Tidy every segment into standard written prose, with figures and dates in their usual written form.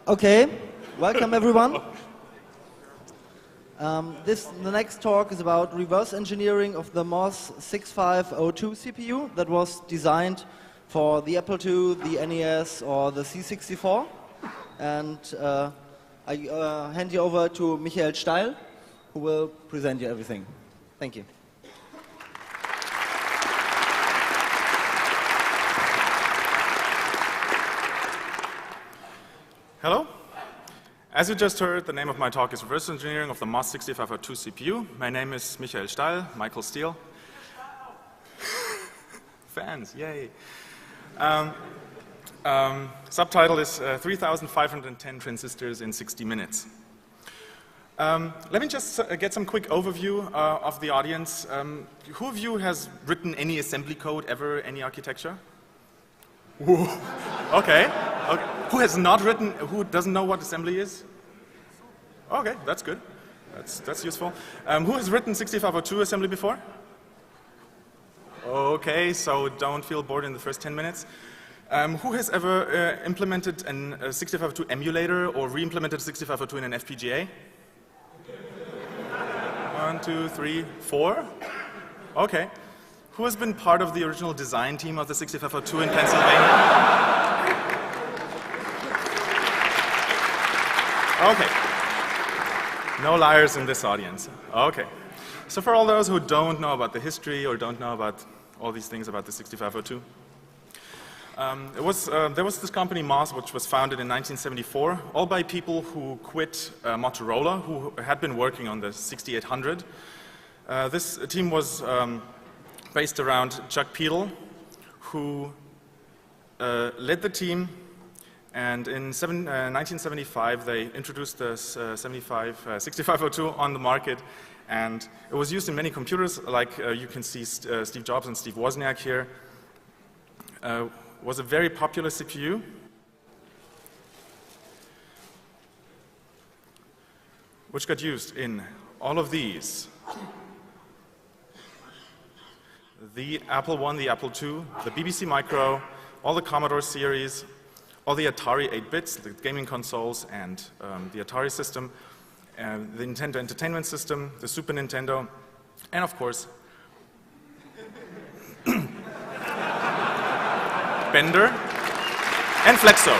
Okay, welcome everyone. The next talk is about reverse engineering of the MOS 6502 CPU that was designed for the Apple II, the NES, or the C64. And I hand you over to Michael Steil, who will present you everything. Thank you. Hello. As you just heard, the name of my talk is Reverse Engineering of the MOS 6502 CPU. My name is Michael Steil, Michael Steil. Fans, yay. Subtitle is 3,510 transistors in 60 minutes. Let me just get some quick overview of the audience. Who of you has written any assembly code ever, any architecture? Okay. Okay. Who has not written, who doesn't know what assembly is? Okay, that's good. That's useful. Who has written 6502 assembly before? Okay, so don't feel bored in the first 10 minutes. Who has ever implemented a 6502 emulator or re-implemented 6502 in an FPGA? 1, 2, 3, 4. Okay. Who has been part of the original design team of the 6502 in Pennsylvania? Okay. No liars in this audience. Okay. So for all those who don't know about the history or don't know about all these things about the 6502, there was this company MOS, which was founded in 1974, all by people who quit Motorola, who had been working on the 6800. This team was based around Chuck Peedle, who led the team, and in 1975 they introduced the 6502 on the market, and it was used in many computers, like you can see Steve Jobs and Steve Wozniak here. Was a very popular CPU. Which got used in all of these. The Apple I, the Apple II, the BBC Micro, all the Commodore series, all the Atari 8-bits, the gaming consoles, and the Atari system, and the Nintendo Entertainment System, the Super Nintendo, and of course, Bender and Flexo.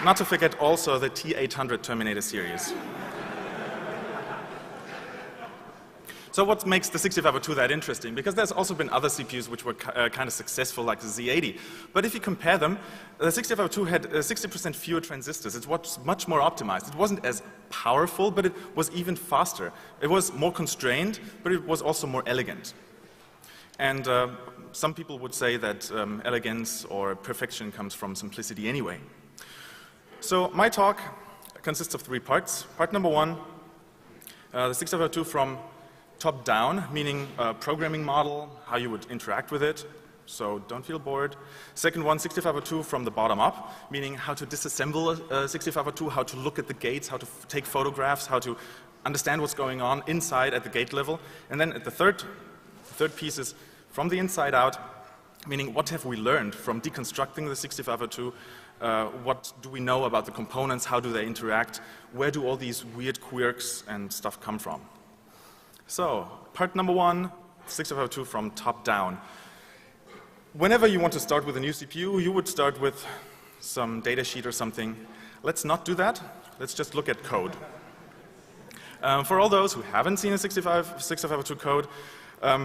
Not to forget also the T800 Terminator series. So what makes the 6502 that interesting? Because there's also been other CPUs which were kind of successful, like the Z80. But if you compare them, the 6502 had 60% fewer transistors. It was much more optimized. It wasn't as powerful, but it was even faster. It was more constrained, but it was also more elegant. And some people would say that elegance or perfection comes from simplicity anyway. So my talk consists of 3 parts. Part number 1, the 6502 from top down, meaning a programming model, how you would interact with it, so don't feel bored. Second one, 6502 from the bottom up, meaning how to disassemble a 6502, how to look at the gates, how to take photographs, how to understand what's going on inside at the gate level. And then at the third piece is from the inside out, meaning what have we learned from deconstructing the 6502, what do we know about the components, how do they interact, where do all these weird quirks and stuff come from. So, part number 1, 6502 from top down. Whenever you want to start with a new CPU, you would start with some data sheet or something. Let's not do that. Let's just look at code. For all those who haven't seen a 6502 code,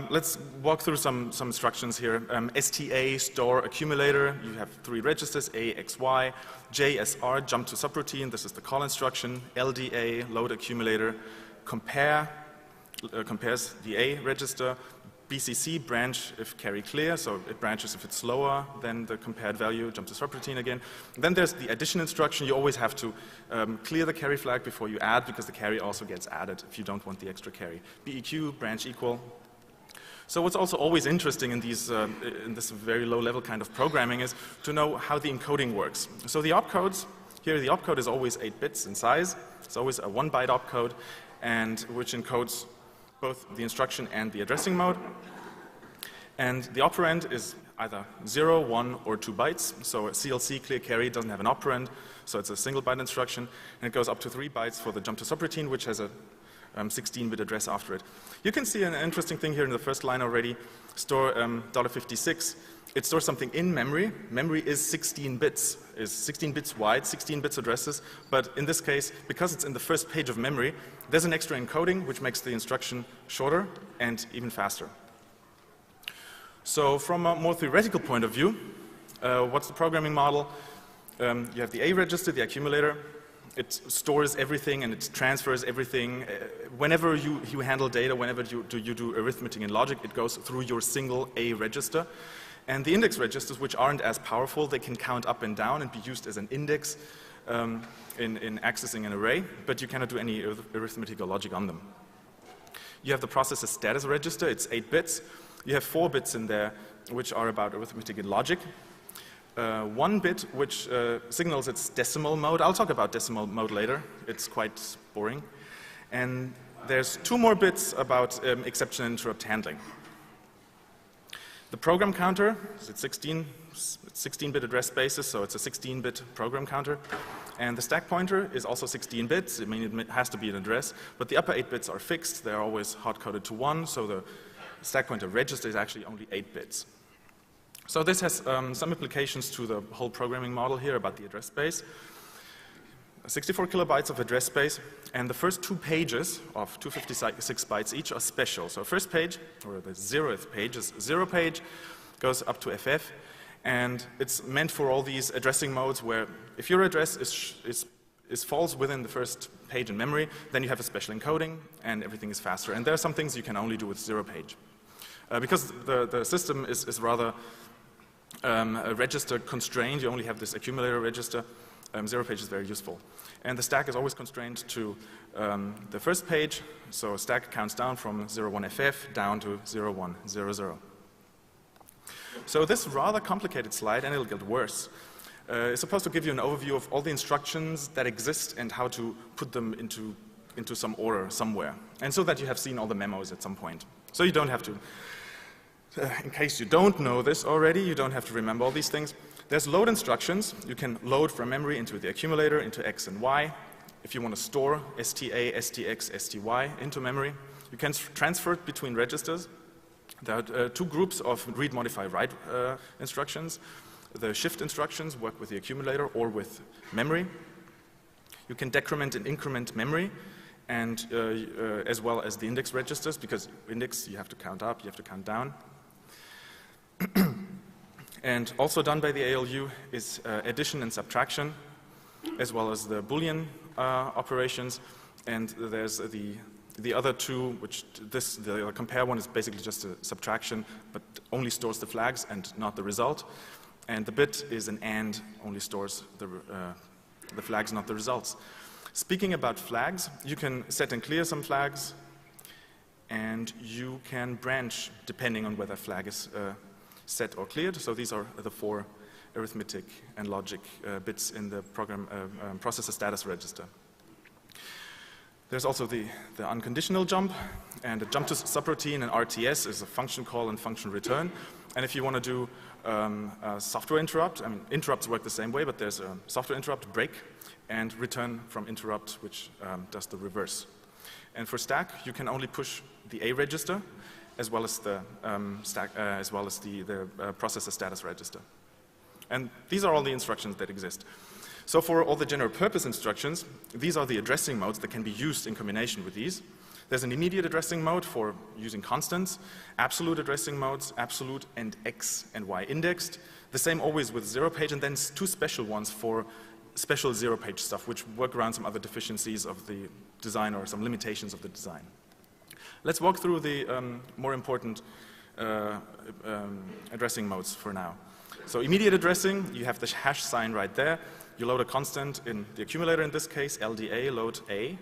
let's walk through some instructions here. STA, store accumulator, you have 3 registers, A, X, Y. JSR, jump to subroutine, this is the call instruction. LDA, load accumulator. Compare, compares the A register. BCC, branch if carry clear, so it branches if it's slower than the compared value, jump to subroutine again. Then there's the addition instruction. You always have to clear the carry flag before you add, because the carry also gets added if you don't want the extra carry. BEQ, branch equal. So what's also always interesting in this very low level kind of programming is to know how the encoding works. So the opcodes, here the opcode is always 8 bits in size. It's always a 1-byte opcode, and which encodes both the instruction and the addressing mode. And the operand is either 0, 1, or 2 bytes. So a CLC, clear carry, doesn't have an operand, so it's a single byte instruction. And it goes up to 3 bytes for the jump to subroutine, which has a 16-bit address after it. You can see an interesting thing here in the first line already. Store $56. It stores something in memory. Memory is 16 bits, is 16 bits wide, 16 bits addresses. But in this case, because it's in the first page of memory, there's an extra encoding, which makes the instruction shorter and even faster. So from a more theoretical point of view, what's the programming model? You have the A register, the accumulator. It stores everything and it transfers everything. Whenever you handle data, whenever you do arithmetic and logic, it goes through your single A register. And the index registers, which aren't as powerful, they can count up and down and be used as an index in accessing an array, but you cannot do any arithmetic or logic on them. You have the processor status register. It's 8 bits. You have 4 bits in there, which are about arithmetic and logic. 1 bit, which signals its decimal mode. I'll talk about decimal mode later. It's quite boring. And there's 2 more bits about exception and interrupt handling. The program counter is at 16-bit address spaces, so it's a 16-bit program counter. And the stack pointer is also 16 bits. I mean, it has to be an address. But the upper 8 bits are fixed. They're always hard-coded to 1, so the stack pointer register is actually only 8 bits. So this has some implications to the whole programming model here about the address space. 64 kilobytes of address space, and the first 2 pages of 256 bytes each are special. So first page, or the 0th page, is 0 page, goes up to FF, and it's meant for all these addressing modes where if your address falls within the first page in memory, then you have a special encoding, and everything is faster. And there are some things you can only do with 0 page. Because the system is rather register constrained, you only have this accumulator register, 0 page is very useful. And the stack is always constrained to the first page, so stack counts down from 01FF down to 0100. So this rather complicated slide, and it'll get worse, is supposed to give you an overview of all the instructions that exist and how to put them into some order somewhere, and so that you have seen all the memos at some point. So you don't have to, in case you don't know this already, you don't have to remember all these things. There's load instructions. You can load from memory into the accumulator, into X and Y. If you want to store STA, STX, STY into memory, you can transfer it between registers. There are 2 groups of read, modify, write instructions. The shift instructions work with the accumulator or with memory. You can decrement and increment memory, and as well as the index registers, because index you have to count up, you have to count down. And also done by the ALU is addition and subtraction, as well as the Boolean operations. And there's the other 2, which the compare one is basically just a subtraction, but only stores the flags and not the result. And the bit is an AND, only stores the flags, not the results. Speaking about flags, you can set and clear some flags, and you can branch depending on whether flag is set or cleared. So these are the 4 arithmetic and logic bits in the program processor status register. There's also the unconditional jump, and a jump to subroutine and RTS is a function call and function return. And if you want to do a software interrupt, I mean, interrupts work the same way, but there's a software interrupt, break, and return from interrupt, which does the reverse. And for stack, you can only push the A register, as well as the processor status register. And these are all the instructions that exist. So for all the general purpose instructions, these are the addressing modes that can be used in combination with these. There's an immediate addressing mode for using constants, absolute addressing modes, absolute and X and Y indexed. The same always with 0 page, and then 2 special ones for special 0 page stuff, which work around some other deficiencies of the design or some limitations of the design. Let's walk through the more important addressing modes for now. So immediate addressing, you have the hash sign right there. You load a constant in the accumulator, in this case, LDA, load A.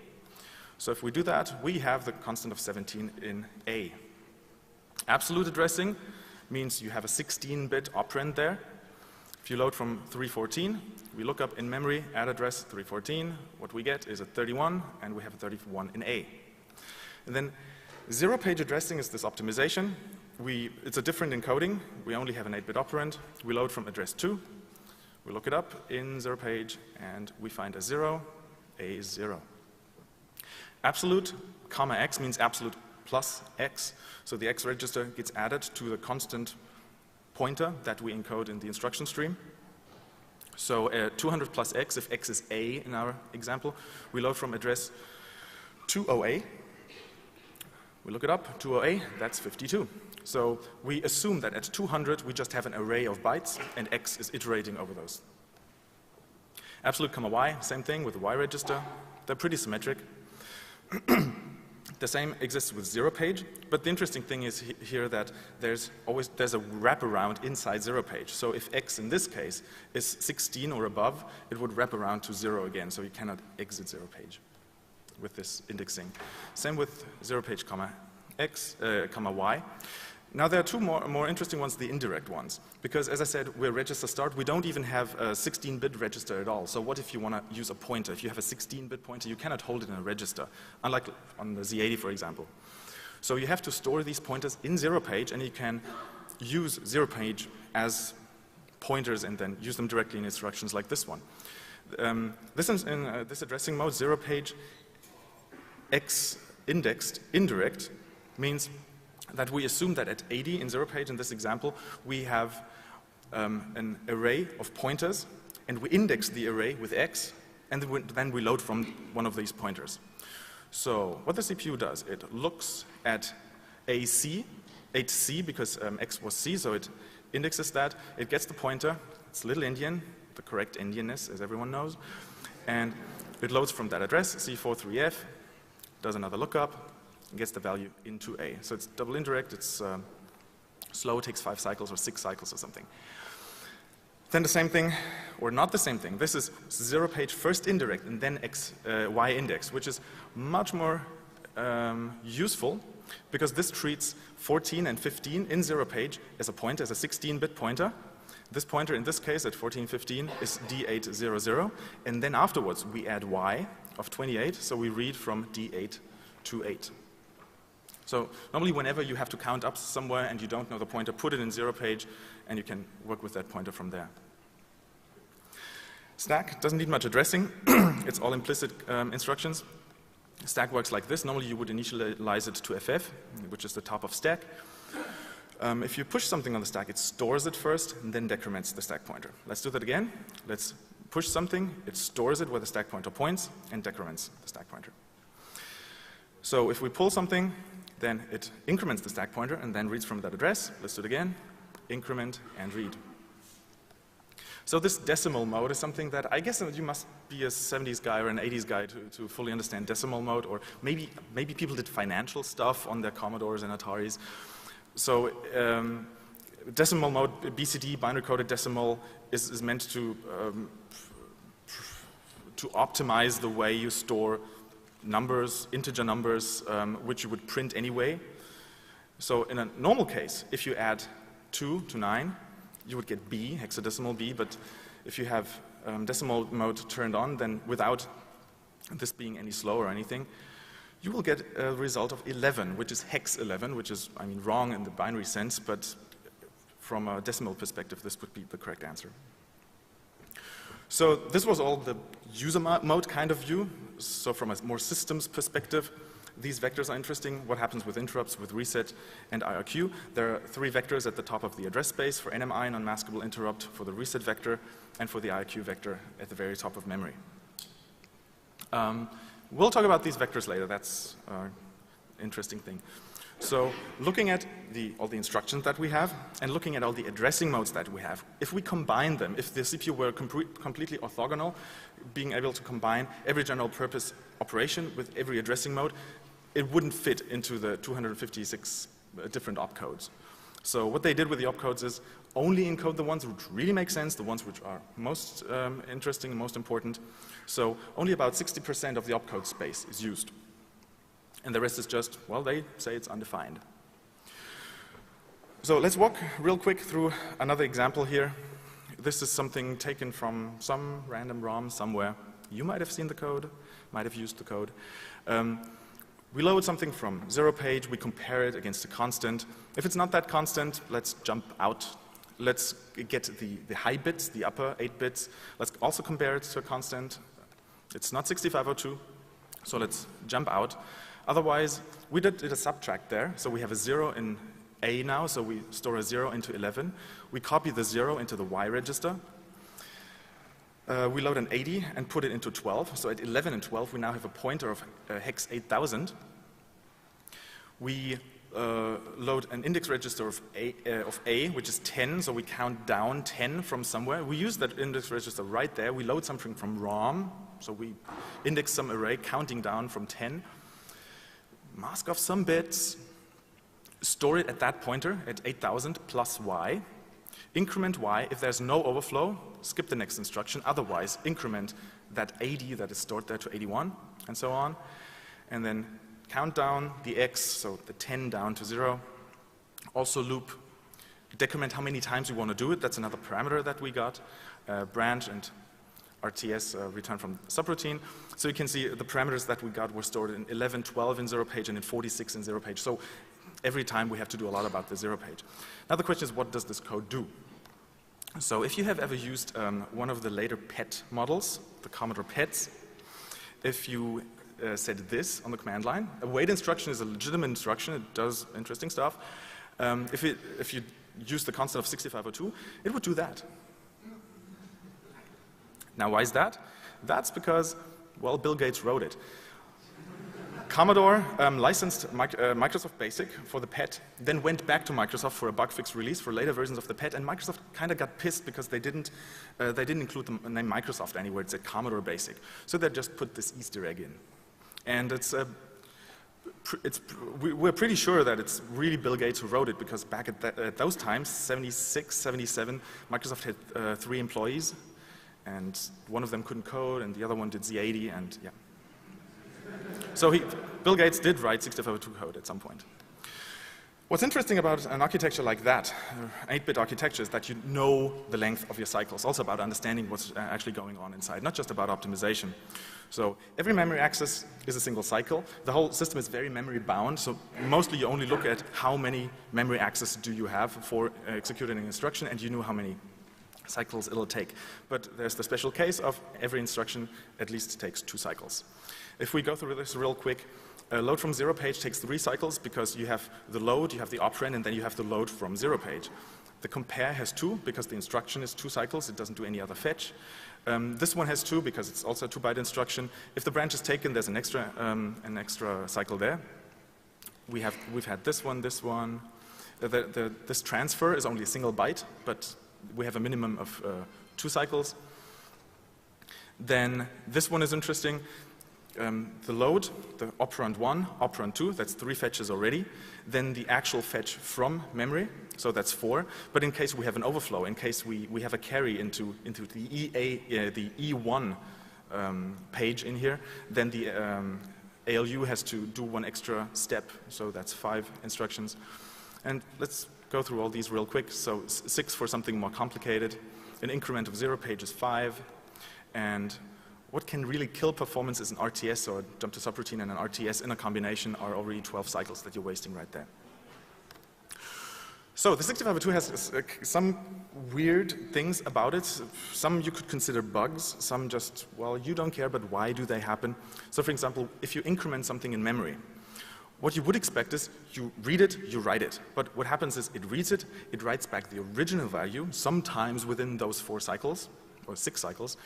So if we do that, we have the constant of 17 in A. Absolute addressing means you have a 16-bit operand there. If you load from 314, we look up in memory, add address 314. What we get is a 31, and we have a 31 in A. And then 0 page addressing is this optimization. it's a different encoding. We only have an 8-bit operand. We load from address 2. We look it up in 0 page, and we find a 0. A is 0. Absolute, comma x means absolute plus x. So the x register gets added to the constant pointer that we encode in the instruction stream. So 200 plus x, if x is a in our example, we load from address 20a. We look it up, 20a, that's 52. So we assume that at 200 we just have an array of bytes and x is iterating over those. Absolute comma y, same thing with the y register. They're pretty symmetric. The same exists with 0 page, but the interesting thing is here that there's a wraparound inside 0 page. So if x in this case is 16 or above, it would wrap around to 0 again, so you cannot exit 0 page with this indexing. Same with 0 page comma x, comma y. Now there are two more interesting ones, the indirect ones, because as I said, we're register start. We don't even have a 16-bit register at all. So what if you want to use a pointer? If you have a 16-bit pointer, you cannot hold it in a register, unlike on the Z80, for example. So you have to store these pointers in 0 page, and you can use 0 page as pointers and then use them directly in instructions like this one. This addressing mode, 0 page x indexed indirect, means that we assume that at 80 in 0 page in this example, we have an array of pointers, and we index the array with x, and then we load from one of these pointers. So what the CPU does, it looks at AC, 8C, because x was C, so it indexes that. It gets the pointer, it's little endian, the correct endianness, as everyone knows, and it loads from that address, C43F, does another lookup, gets the value into A. So it's double indirect, it's slow, takes 5 cycles or 6 cycles or something. Then the same thing, or not the same thing. This is 0 page first indirect and then Y index, which is much more useful because this treats 14 and 15 in 0 page as a pointer, as a 16-bit pointer. This pointer in this case at 1415 is D800, and then afterwards we add Y of 28, so we read from D8 to 8. So normally whenever you have to count up somewhere and you don't know the pointer, put it in 0 page and you can work with that pointer from there. Stack doesn't need much addressing. It's all implicit instructions. Stack works like this. Normally you would initialize it to FF, which is the top of stack. If you push something on the stack, it stores it first and then decrements the stack pointer. Let's do that again. Let's push something, it stores it where the stack pointer points and decrements the stack pointer. So if we pull something, then it increments the stack pointer and then reads from that address. Let's do it again. Increment and read. So this decimal mode is something that I guess you must be a 70s guy or an 80s guy to fully understand decimal mode, or maybe people did financial stuff on their Commodores and Ataris. So decimal mode, BCD, binary coded decimal, is meant to optimize the way you store numbers, integer numbers, which you would print anyway. So in a normal case, if you add 2 to 9, you would get B, hexadecimal B, but if you have decimal mode turned on, then without this being any slow or anything, you will get a result of 11, which is hex 11, which is, I mean, wrong in the binary sense, but from a decimal perspective, this would be the correct answer. So this was all the user mode kind of view. So from a more systems perspective, these vectors are interesting. What happens with interrupts, with reset, and IRQ. There are 3 vectors at the top of the address space for NMI, non-maskable interrupt, for the reset vector, and for the IRQ vector at the very top of memory. We'll talk about these vectors later. That's an interesting thing. So looking at all the instructions that we have and looking at all the addressing modes that we have, if we combine them, if the CPU were completely orthogonal, being able to combine every general purpose operation with every addressing mode, it wouldn't fit into the 256 different opcodes. So what they did with the opcodes is only encode the ones which really make sense, the ones which are most interesting and most important. So only about 60% of the opcode space is used. And the rest is just, well, they say it's undefined. So let's walk real quick through another example here. This is something taken from some random ROM somewhere. You might have seen the code, might have used the code. We load something from 0 page, we compare it against a constant. If it's not that constant, let's jump out. Let's get the high bits, the upper 8 bits. Let's also compare it to a constant. It's not 6502, so let's jump out. Otherwise, we did a subtract there, so we have a 0 in A now, so we store a 0 into 11. We copy the 0 into the Y register. We load an 80 and put it into 12. So at 11 and 12, we now have a pointer of hex 8000. We load an index register of A, which is 10, so we count down 10 from somewhere. We use that index register right there. We load something from ROM, so we index some array counting down from 10. Mask off some bits, store it at that pointer at 8000 plus Y. Increment Y. If there's no overflow, skip the next instruction. Otherwise, increment that 80 that is stored there to 81, and so on. And then count down the X, so the 10 down to 0. Also loop, decrement how many times we want to do it. That's another parameter that we got. Branch and RTS return from subroutine. So you can see the parameters that we got were stored in 11, 12 in 0 page, and in 46 in 0 page. So every time we have to do a lot about the 0 page. Now the question is, what does this code do? So if you have ever used one of the later PET models, the Commodore PETs, if you said this on the command line, a wait instruction is a legitimate instruction, it does interesting stuff. If you use the constant of 6502, it would do that. Now why is that? That's because, well, Bill Gates wrote it. Commodore licensed Microsoft Basic for the PET, then went back to Microsoft for a bug fix release for later versions of the PET, and Microsoft kind of got pissed because they didn't include the name Microsoft anywhere. It said Commodore Basic. So they just put this Easter egg in. And we're pretty sure that it's really Bill Gates who wrote it, because back at those times, 76, 77, Microsoft had 3 employees, and one of them couldn't code, and the other one did Z80, and yeah. So Bill Gates did write 6502 code at some point. What's interesting about an architecture like that, 8-bit architecture, is that you know the length of your cycles, also about understanding what's actually going on inside, not just about optimization. So every memory access is a single cycle. The whole system is very memory bound, so mostly you only look at how many memory access do you have for executing an instruction, and you know how many cycles it'll take. But there's the special case of every instruction at least takes 2 cycles. If we go through this real quick, load from 0 page takes 3 cycles, because you have the load, you have the operand, and then you have the load from 0 page. The compare has 2, because the instruction is 2 cycles. It doesn't do any other fetch. This one has 2, because it's also a 2-byte instruction. If the branch is taken, there's an extra cycle there. We've had this one. This transfer is only a single byte, but we have a minimum of 2 cycles. Then this one is interesting. The load, the operand 1, operand 2, that's 3 fetches already. Then the actual fetch from memory, so that's 4. But in case we have an overflow, in case we have a carry into the E1 page in here, then the ALU has to do 1 extra step, so that's 5 instructions. And let's go through all these real quick. So 6 for something more complicated. An increment of 0 page is 5. And what can really kill performance is an RTS, or a jump to subroutine, and an RTS in a combination are already 12 cycles that you're wasting right there. So the 6502 has some weird things about it. Some you could consider bugs, some just, well, you don't care, but why do they happen? So for example, if you increment something in memory, what you would expect is you read it, you write it. But what happens is it reads it, it writes back the original value, sometimes within those 4 cycles, or 6 cycles,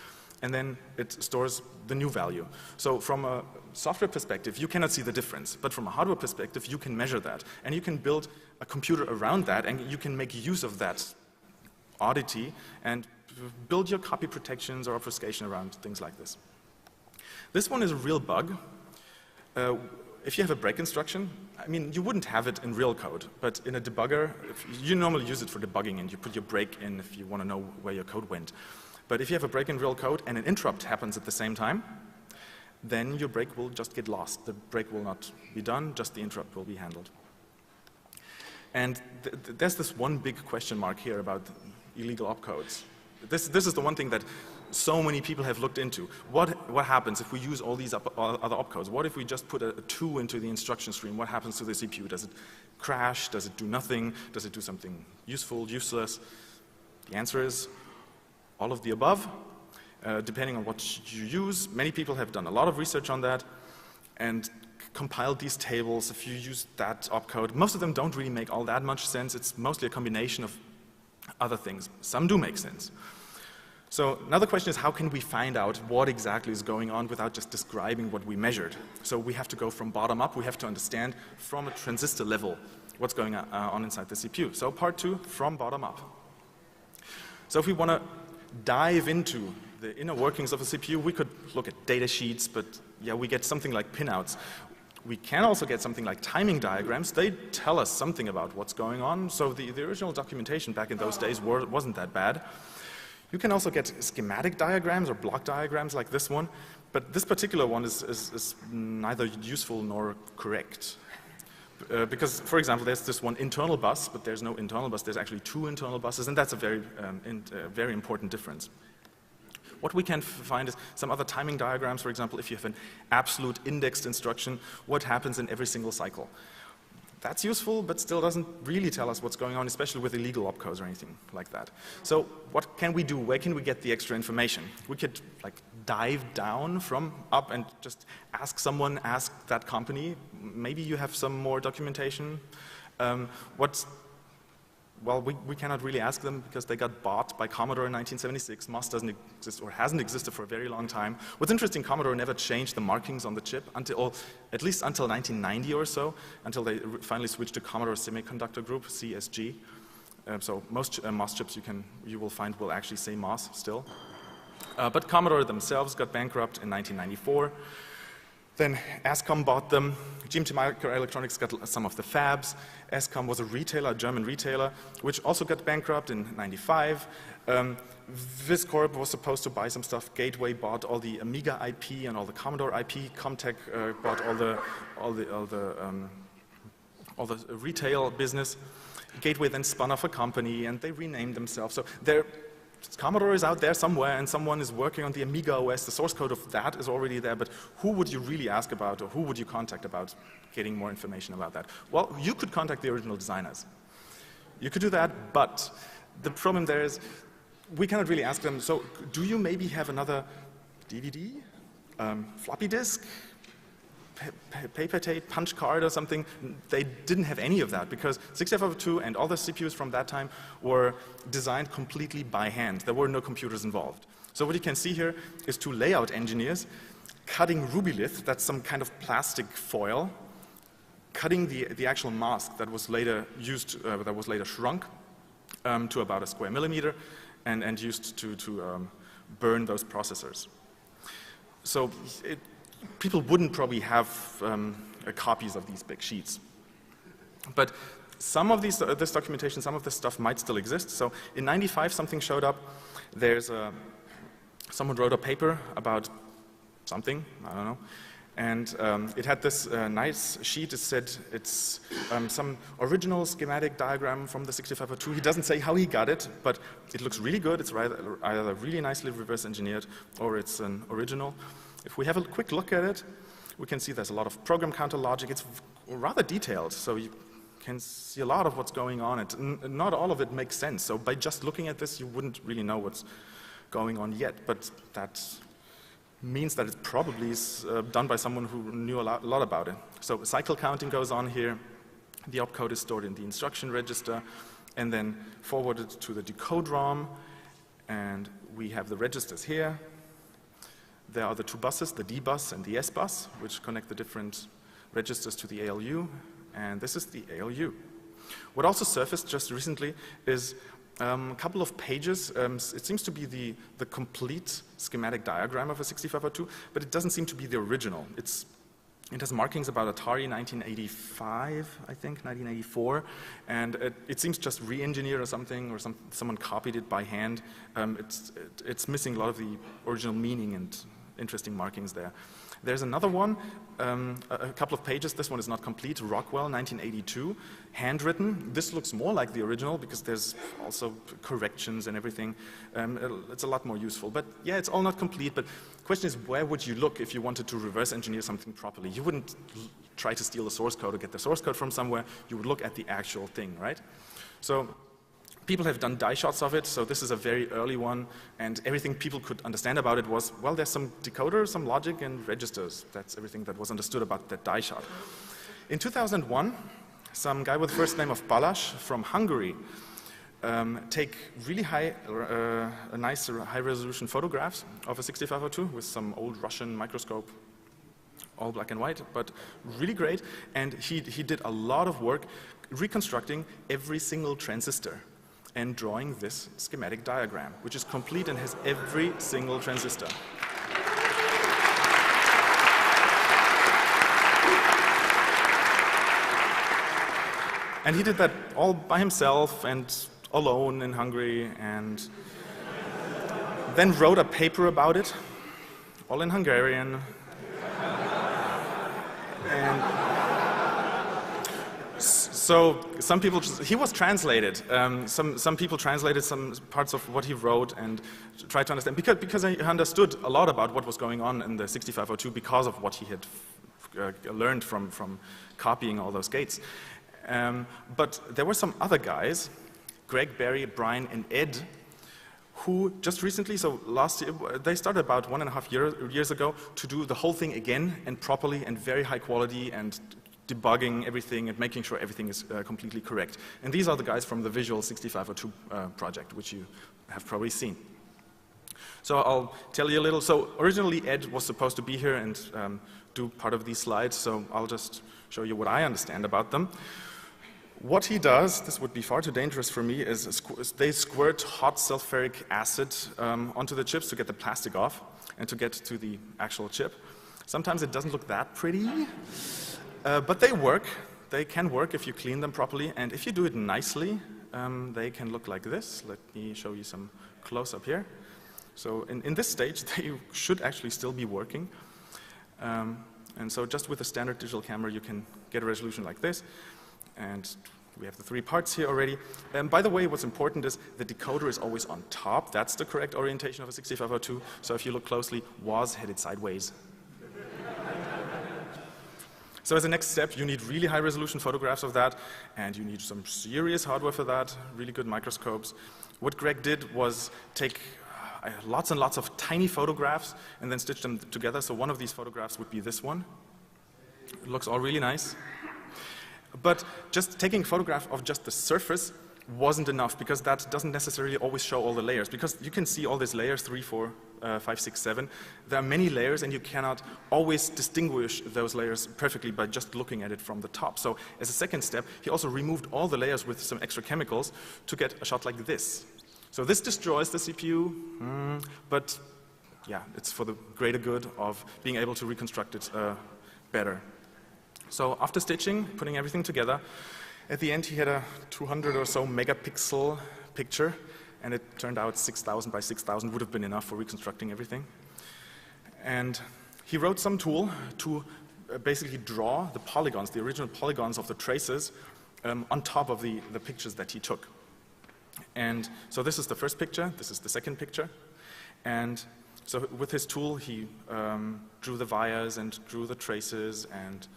and then it stores the new value. So from a software perspective, you cannot see the difference. But from a hardware perspective, you can measure that. And you can build a computer around that, and you can make use of that oddity and build your copy protections or obfuscation around things like this. This one is a real bug. If you have a break instruction, I mean, you wouldn't have it in real code, but in a debugger, you normally use it for debugging, and you put your break in if you want to know where your code went. But if you have a break in real code and an interrupt happens at the same time, then your break will just get lost. The break will not be done, just the interrupt will be handled. And there's this one big question mark here about illegal opcodes. This is the one thing that so many people have looked into. What happens if we use all these other opcodes? What if we just put a 2 into the instruction stream? What happens to the CPU? Does it crash? Does it do nothing? Does it do something useful, useless? The answer is all of the above, depending on what you use. Many people have done a lot of research on that and compiled these tables. If you use that opcode, most of them don't really make all that much sense. It's mostly a combination of other things. Some do make sense. So another question is, how can we find out what exactly is going on without just describing what we measured? So we have to go from bottom up. We have to understand from a transistor level what's going on inside the CPU. So part 2, from bottom up. So if we want to dive into the inner workings of a CPU, we could look at data sheets, but yeah, we get something like pinouts. We can also get something like timing diagrams. They tell us something about what's going on. So the original documentation back in those days wasn't that bad. You can also get schematic diagrams or block diagrams like this one, but this particular one is neither useful nor correct. Because, for example, there's this one internal bus, but there's no internal bus. There's actually 2 internal buses, and that's a very important difference. What we can find is some other timing diagrams. For example, if you have an absolute indexed instruction, what happens in every single cycle? That's useful, but still doesn't really tell us what's going on, especially with illegal opcodes or anything like that. So what can we do? Where can we get the extra information? We could like dive down from up and just ask someone, ask that company. Maybe you have some more documentation. Well, we cannot really ask them because they got bought by Commodore in 1976. MOS doesn't exist or hasn't existed for a very long time. What's interesting, Commodore never changed the markings on the chip until, at least until 1990 or so, until they finally switched to Commodore Semiconductor Group, CSG. So most MOS chips you will find will actually say MOS still. But Commodore themselves got bankrupt in 1994. Then ASCOM bought them. GMT Microelectronics got some of the fabs. ASCOM was a retailer, a German retailer, which also got bankrupt in '95. Viscorp was supposed to buy some stuff. Gateway bought all the Amiga IP and all the Commodore IP. Comtech bought all the retail business. Gateway then spun off a company, and they renamed themselves. So Commodore is out there somewhere, and someone is working on the Amiga OS. The source code of that is already there, but who would you really ask about, or who would you contact about getting more information about that? Well, you could contact the original designers. You could do that, but the problem there is we cannot really ask them, so do you maybe have another DVD, floppy disk, paper tape, punch card or something? They didn't have any of that because 6502 and all the CPUs from that time were designed completely by hand. There were no computers involved. So what you can see here is 2 layout engineers cutting rubylith, that's some kind of plastic foil, cutting the actual mask that was later used, that was later shrunk to about a square millimeter and used to burn those processors. So people wouldn't probably have copies of these big sheets. But some of this documentation, some of this stuff might still exist. So in '95, something showed up. Someone wrote a paper about something, I don't know. And it had this nice sheet. It said it's some original schematic diagram from the 6502. He doesn't say how he got it, but it looks really good. It's either really nicely reverse engineered or it's an original. If we have a quick look at it, we can see there's a lot of program counter logic. It's rather detailed, so you can see a lot of what's going on. Not all of it makes sense. So by just looking at this, you wouldn't really know what's going on yet. But that means that it probably is done by someone who knew a lot about it. So cycle counting goes on here. The opcode is stored in the instruction register and then forwarded to the decode ROM. And we have the registers here. There are the 2 buses, the D bus and the S bus, which connect the different registers to the ALU, and this is the ALU. What also surfaced just recently is a couple of pages. It seems to be the complete schematic diagram of a 6502, but it doesn't seem to be the original. It has markings about Atari 1985, I think, 1984, and it seems just re-engineered or something, or someone copied it by hand. It's missing a lot of the original meaning and interesting markings there. There's another one, a couple of pages. This one is not complete. Rockwell, 1982, handwritten. This looks more like the original because there's also corrections and everything. It's a lot more useful. But yeah, it's all not complete. But the question is, where would you look if you wanted to reverse engineer something properly? You wouldn't try to steal the source code or get the source code from somewhere. You would look at the actual thing, right? So people have done die shots of it, so this is a very early one, and everything people could understand about it was, well, there's some decoder, some logic, and registers. That's everything that was understood about that die shot. In 2001, some guy with the first name of Balázs from Hungary take really nice high-resolution photographs of a 6502 with some old Russian microscope, all black and white, but really great, and he did a lot of work reconstructing every single transistor and drawing this schematic diagram, which is complete and has every single transistor. And he did that all by himself and alone in Hungary, and then wrote a paper about it, all in Hungarian. And so some people, he was translated. Some people translated some parts of what he wrote and tried to understand, because I understood a lot about what was going on in the 6502 because of what he had learned from copying all those gates. But there were some other guys, Greg, Barry, Brian, and Ed, who just recently, so last year, they started about 1.5 years ago to do the whole thing again and properly and very high quality and debugging everything and making sure everything is completely correct. And these are the guys from the Visual 6502 project, which you have probably seen. So I'll tell you a little. So originally Ed was supposed to be here and do part of these slides, so I'll just show you what I understand about them. What he does, this would be far too dangerous for me, is they squirt hot sulfuric acid onto the chips to get the plastic off and to get to the actual chip. Sometimes it doesn't look that pretty, but they work. They can work if you clean them properly, and if you do it nicely, they can look like this. Let me show you some close-up here. So in this stage, they should actually still be working. And so just with a standard digital camera, you can get a resolution like this. And we have the 3 parts here already. By the way, what's important is the decoder is always on top. That's the correct orientation of a 6502. So if you look closely, was headed sideways. So as a next step, you need really high-resolution photographs of that, and you need some serious hardware for that, really good microscopes. What Greg did was take lots and lots of tiny photographs and then stitch them together. So one of these photographs would be this one. It looks all really nice. But just taking a photograph of just the surface wasn't enough, because that doesn't necessarily always show all the layers, because you can see all these layers, 3, 4, 5, 6, 7. There are many layers, and you cannot always distinguish those layers perfectly by just looking at it from the top. So as a second step, he also removed all the layers with some extra chemicals to get a shot like this. So this destroys the CPU, but yeah, it's for the greater good of being able to reconstruct it better. So after stitching, putting everything together, at the end he had a 200 or so megapixel picture, and it turned out 6,000 by 6,000 would have been enough for reconstructing everything. And he wrote some tool to basically draw the polygons, the original polygons of the traces on top of the pictures that he took. And so this is the first picture, this is the second picture, and so with his tool he drew the vias and drew the traces, and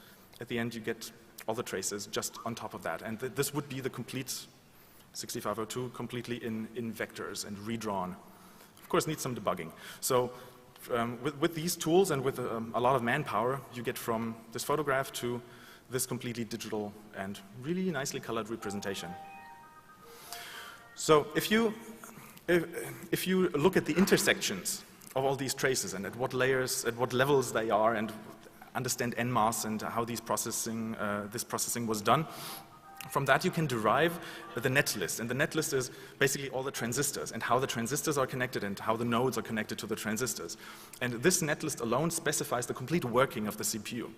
at the end you get all the traces just on top of that. And this would be the complete 6502 completely in vectors and redrawn. Of course, needs some debugging. So with these tools and with a lot of manpower, you get from this photograph to this completely digital and really nicely colored representation. So if you look at the intersections of all these traces and at what layers, at what levels they are, and understand NMOS and how this processing was done, from that you can derive the net list. And the net list is basically all the transistors and how the transistors are connected and how the nodes are connected to the transistors. And this net list alone specifies the complete working of the CPU.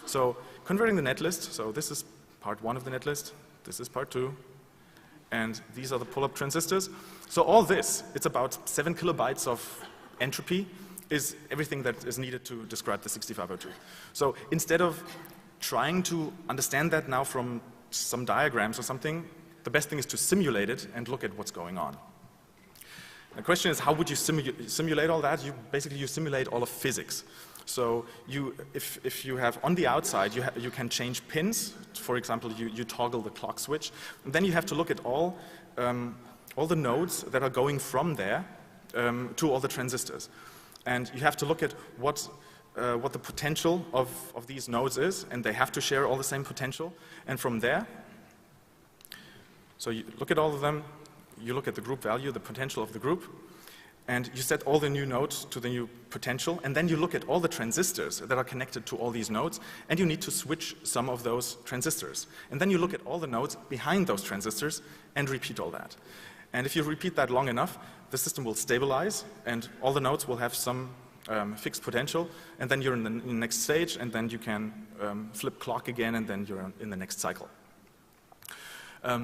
So converting the net list, so this is part 1 of the net list, this is part 2, and these are the pull-up transistors. So all this, it's about 7 kilobytes of entropy, is everything that is needed to describe the 6502. So instead of trying to understand that now from some diagrams or something, the best thing is to simulate it and look at what's going on. The question is, how would you simulate all that? You simulate all of physics. So if you have on the outside, you can change pins. For example, you toggle the clock switch. And then you have to look at all the nodes that are going from there to all the transistors. And you have to look at what the potential of these nodes is, and they have to share all the same potential. And from there, so you look at all of them, you look at the group value, the potential of the group, and you set all the new nodes to the new potential, and then you look at all the transistors that are connected to all these nodes, and you need to switch some of those transistors. And then you look at all the nodes behind those transistors and repeat all that. And if you repeat that long enough, the system will stabilize, and all the nodes will have some fixed potential, and then you're in the next stage, and then you can flip clock again, and then you're in the next cycle.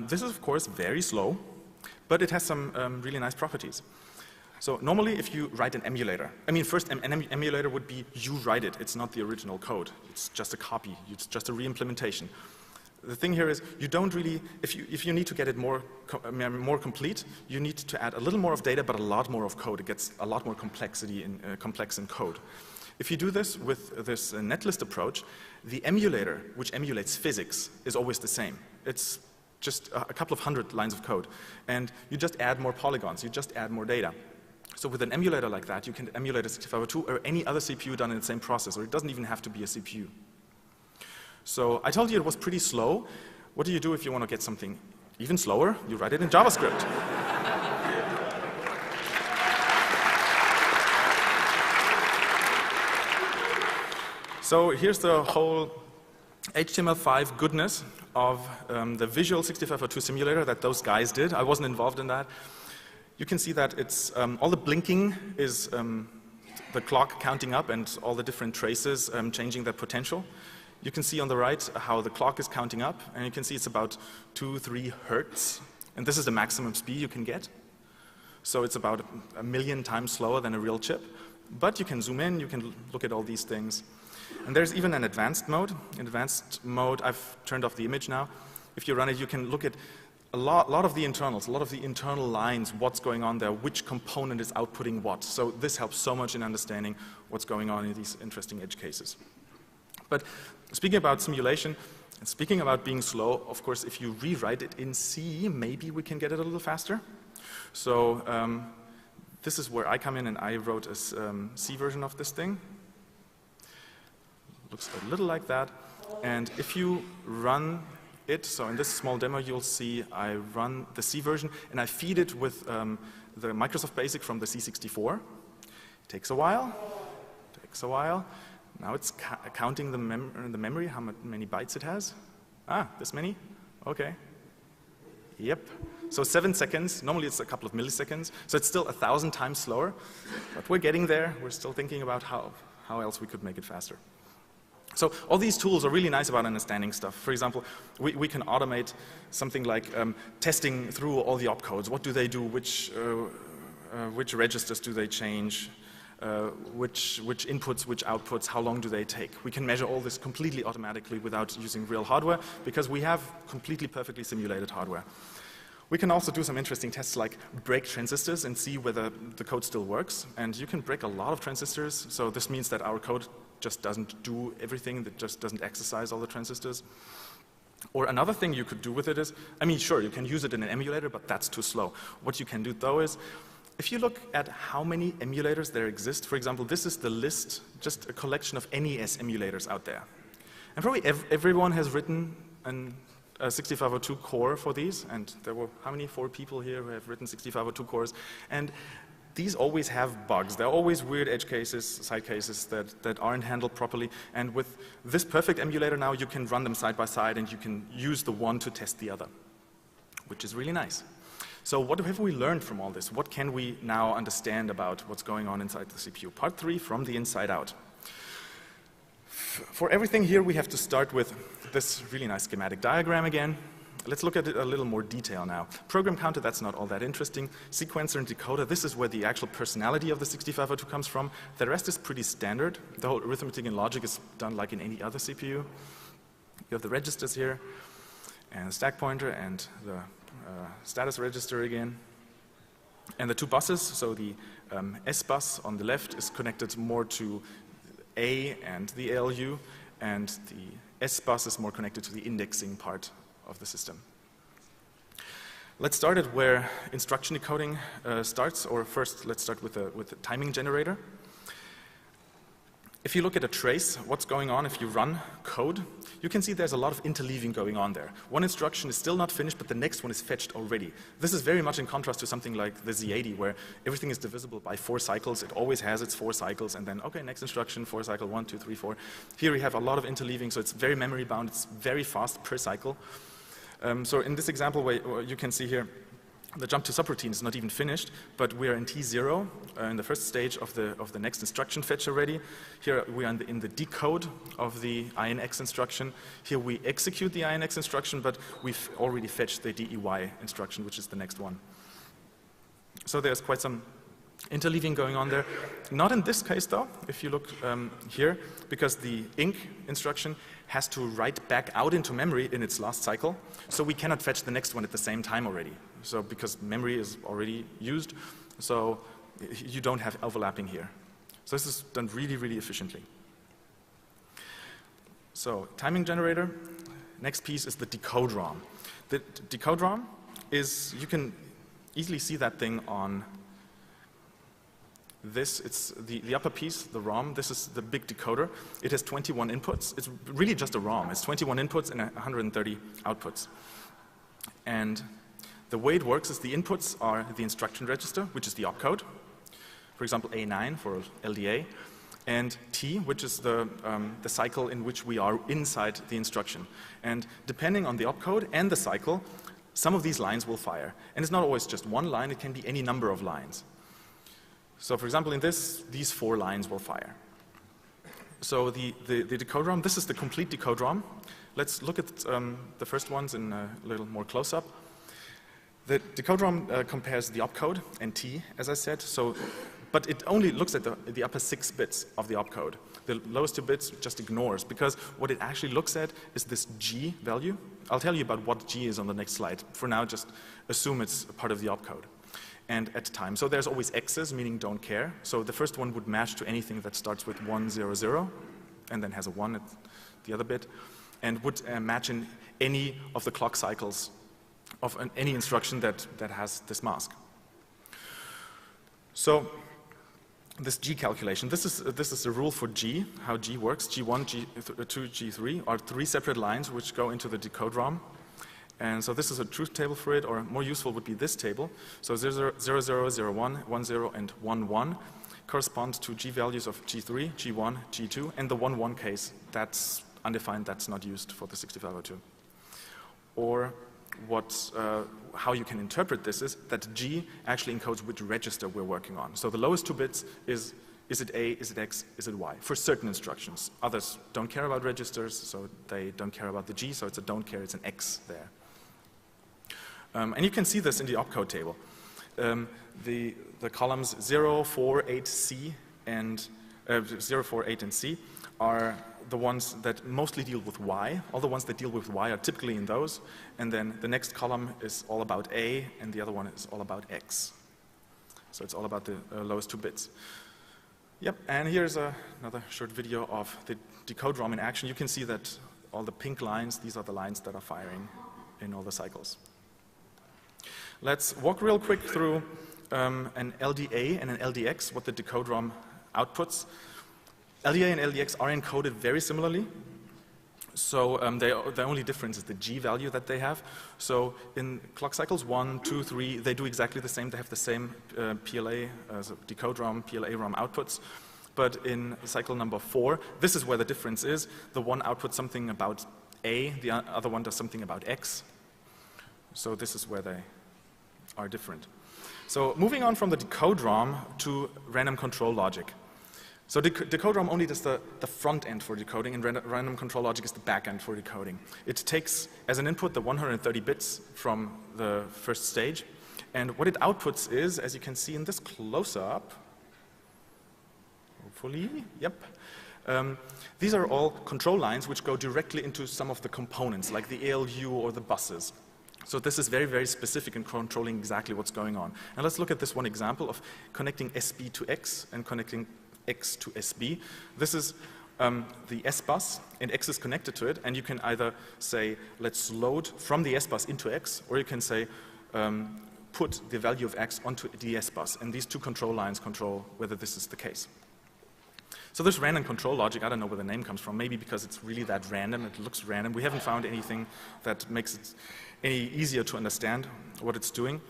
This is, of course, very slow, but it has some really nice properties. So normally, if you write an emulator, first an emulator would be you write it. It's not the original code. It's just a copy. It's just a re-implementation. The thing here is you don't really, if you need to get it more complete, you need to add a little more of data, but a lot more of code. It gets a lot more complex in code. If you do this with this netlist approach, the emulator, which emulates physics, is always the same. It's just a couple of hundred lines of code. And you just add more polygons. You just add more data. So with an emulator like that, you can emulate a 6502 or any other CPU done in the same process, or it doesn't even have to be a CPU. So I told you it was pretty slow. What do you do if you want to get something even slower? You write it in JavaScript. So here's the whole HTML5 goodness of the visual 6502 simulator that those guys did. I wasn't involved in that. You can see that it's all the blinking is the clock counting up and all the different traces changing their potential. You can see on the right how the clock is counting up, and you can see it's about 2-3 hertz. And this is the maximum speed you can get. So it's about 1 million times slower than a real chip. But you can zoom in, you can look at all these things. And there's even an advanced mode. In advanced mode, I've turned off the image now. If you run it, you can look at a lot of the internals, a lot of the internal lines, what's going on there, which component is outputting what. So this helps so much in understanding what's going on in these interesting edge cases. But speaking about simulation, and speaking about being slow, of course, if you rewrite it in C, maybe we can get it a little faster. So this is where I come in, and I wrote a C version of this thing. Looks a little like that. And if you run it, so in this small demo, you'll see I run the C version, and I feed it with the Microsoft Basic from the C64. Takes a while. Now it's counting the memory, how many bytes it has. Ah, this many? Okay. Yep. So 7 seconds. Normally it's a couple of milliseconds. So it's still 1,000 times slower. But we're getting there. We're still thinking about how else we could make it faster. So all these tools are really nice about understanding stuff. For example, we can automate something like testing through all the opcodes. What do they do? Which registers do they change? Which inputs, which outputs, how long do they take? We can measure all this completely automatically without using real hardware because we have completely perfectly simulated hardware. We can also do some interesting tests like break transistors and see whether the code still works. And you can break a lot of transistors, so this means that our code just doesn't do everything, that just doesn't exercise all the transistors. Or another thing you could do with it is, sure, you can use it in an emulator, but that's too slow. What you can do though is, if you look at how many emulators there exist, for example, this is the list, just a collection of NES emulators out there. And probably everyone has written a 6502 core for these, and there were, how many? 4 people here who have written 6502 cores. And these always have bugs. There are always weird edge cases, side cases that aren't handled properly. And with this perfect emulator now, you can run them side by side, and you can use the one to test the other, which is really nice. So what have we learned from all this? What can we now understand about what's going on inside the CPU? Part 3, from the inside out. For everything here, we have to start with this really nice schematic diagram again. Let's look at it a little more detail now. Program counter, that's not all that interesting. Sequencer and decoder, this is where the actual personality of the 6502 comes from. The rest is pretty standard. The whole arithmetic and logic is done like in any other CPU. You have the registers here, and the stack pointer, and the status register again. And the two buses, so the S bus on the left is connected more to A and the ALU, and the S bus is more connected to the indexing part of the system. Let's start at where instruction decoding starts, or first let's start with the timing generator. If you look at a trace, what's going on if you run code, you can see there's a lot of interleaving going on there. One instruction is still not finished, but the next one is fetched already. This is very much in contrast to something like the Z80, where everything is divisible by 4 cycles. It always has its 4 cycles, and then, okay, next instruction, 4 cycle, 1, 2, 3, 4. Here we have a lot of interleaving, so it's very memory bound. It's very fast per cycle. So in this example, where you can see here, the jump to subroutine is not even finished, but we are in T0 in the first stage of the next instruction fetch already. Here we are in the decode of the INX instruction. Here we execute the INX instruction, but we've already fetched the DEY instruction, which is the next one. So there's quite some interleaving going on there. Not in this case though, if you look here, because the INC instruction has to write back out into memory in its last cycle, so we cannot fetch the next one at the same time already. So because memory is already used, so you don't have overlapping here. So this is done really, really efficiently. So timing generator, next piece is the decode ROM. The decode ROM is, you can easily see that thing on this. It's the upper piece, the ROM. This is the big decoder. It has 21 inputs. It's really just a ROM. It's 21 inputs and 130 outputs. And the way it works is the inputs are the instruction register, which is the opcode. For example, A9 for LDA, and T, which is the cycle in which we are inside the instruction. And depending on the opcode and the cycle, some of these lines will fire. And it's not always just one line. It can be any number of lines. So for example, in these 4 lines will fire. So the decode ROM, this is the complete decode ROM. Let's look at the first ones in a little more close-up. The decode ROM compares the opcode and T, as I said, but it only looks at the upper 6 bits of the opcode. The lowest 2 bits just ignores, because what it actually looks at is this G value. I'll tell you about what G is on the next slide. For now, just assume it's a part of the opcode. And at time. So there's always X's, meaning don't care. So the first one would match to anything that starts with 1, 0, 0, and then has a 1 at the other bit, and would match in any of the clock cycles of any instruction that has this mask. So this G calculation, this is the rule for G, how G works. G1, G2, G3 are 3 separate lines which go into the decode ROM. And so this is a truth table for it, or more useful would be this table. So 0, 0, 0, 0, 1, 1, 0, and 1, 1 correspond to G values of G3, G1, G2, and the 1, 1 case, that's undefined, that's not used for the 6502. Or how you can interpret this is that G actually encodes which register we're working on. So the lowest 2 bits is it A, is it X, is it Y, for certain instructions. Others don't care about registers, so they don't care about the G, so it's a don't care, it's an X there. And you can see this in the opcode table. The columns 0, 4, 8, C, and 0, 4, 8, and C are the ones that mostly deal with Y. All the ones that deal with Y are typically in those. And then the next column is all about A, and the other one is all about X. So it's all about the lowest 2 bits. Yep, and here's another short video of the decode ROM in action. You can see that all the pink lines, these are the lines that are firing in all the cycles. Let's walk real quick through an LDA and an LDX, what the decode ROM outputs. LDA and LDX are encoded very similarly. So the only difference is the G value that they have. So in clock cycles 1, 2, 3, they do exactly the same. They have the same PLA, so decode ROM, PLA ROM outputs. But in cycle number 4, this is where the difference is. The one outputs something about A, the other one does something about X. So this is where they are different. So moving on from the decode ROM to random control logic. So decoder only does the front end for decoding, and random control logic is the back end for decoding. It takes as an input the 130 bits from the first stage, and what it outputs is, as you can see in this close-up, hopefully, yep. These are all control lines which go directly into some of the components, like the ALU or the buses. So this is very, very specific in controlling exactly what's going on. And let's look at this one example of connecting SB to X and connecting X to SB. This is the S bus, and X is connected to it, and you can either say, let's load from the S bus into X, or you can say, put the value of X onto the S bus, and these two control lines control whether this is the case. So this random control logic, I don't know where the name comes from, maybe because it's really that random, it looks random. We haven't found anything that makes it any easier to understand what it's doing.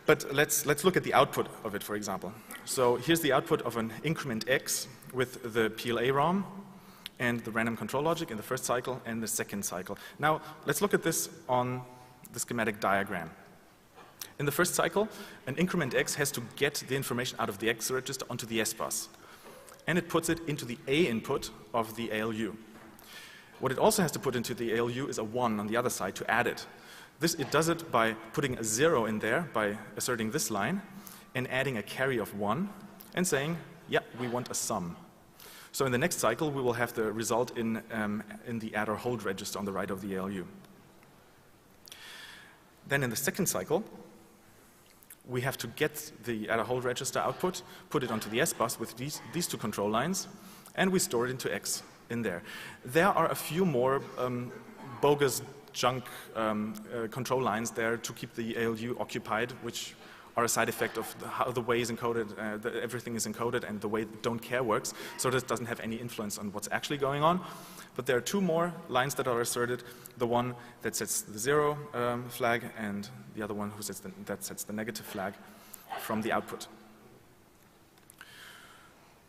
But let's look at the output of it, for example. So here's the output of an increment X with the PLA ROM and the random control logic in the first cycle and the second cycle. Now, let's look at this on the schematic diagram. In the first cycle, an increment X has to get the information out of the X register onto the S bus, and it puts it into the A input of the ALU. What it also has to put into the ALU is a 1 on the other side to add it. It does it by putting a 0 in there, by asserting this line, and adding a carry of 1, and saying, yeah, we want a sum. So in the next cycle, we will have the result in the add or hold register on the right of the ALU. Then in the second cycle, we have to get the add or hold register output, put it onto the S bus with these two control lines, and we store it into X in there. There are a few more bogus junk control lines there to keep the ALU occupied, which are a side effect of how the way is encoded, everything is encoded, and the way don't care works, so this doesn't have any influence on what's actually going on. But there are two more lines that are asserted, the one that sets the 0 flag and the other one that sets the negative flag from the output.